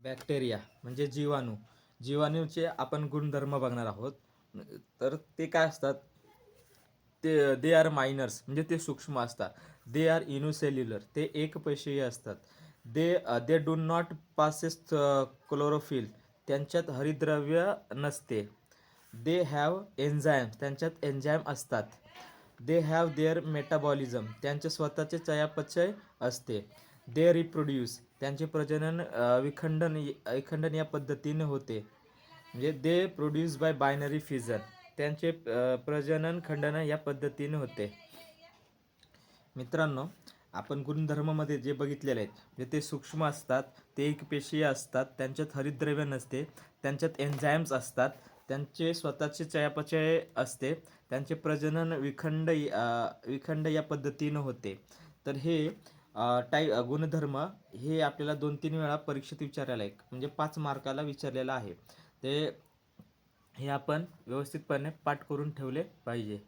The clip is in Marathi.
बॅक्टेरिया म्हणजे जीवाणू. जीवाणूचे आपण गुणधर्म बघणार आहोत. तर ते काय असतात? दे आर मायनर्स म्हणजे ते सूक्ष्म असतात. दे आर इनोसेल्युलर ते एकपेशीय असतात. They do not passes chlorophyll त्यांच्यात हरितद्रव्य नसते. दे हॅव एन्झाईम्स त्यांच्यात एन्झाईम असतात. दे हॅव देअर मेटाबॉलिझम त्यांचे स्वतःचे चयापचय असते. दे रिप्रोड्यूस त्यांचे प्रजनन विखंडन या पद्धतीने होते. म्हणजे they produce by binary fission त्यांचे प्रजनन खंडन या पद्धतीने होते. मित्रांनो, आपण गुणधर्मामध्ये जे बघितलेले आहेत म्हणजे ते सूक्ष्म असतात, ते एकपेशीय असतात, त्यांच्यात हरितद्रव्य नसते, त्यांच्यात एन्झाईम्स असतात, त्यांचे स्वतःचे चयापचय असते, त्यांचे प्रजनन विखंड या पद्धतीनं होते. तर हे गुणधर्म हे आपल्याला 2-3 वेळा परीक्षेत विचारायला आहे म्हणजे 5 मार्काला विचारलेलं आहे. ते हे आपण व्यवस्थितपणे पाठ करून ठेवले पाहिजे.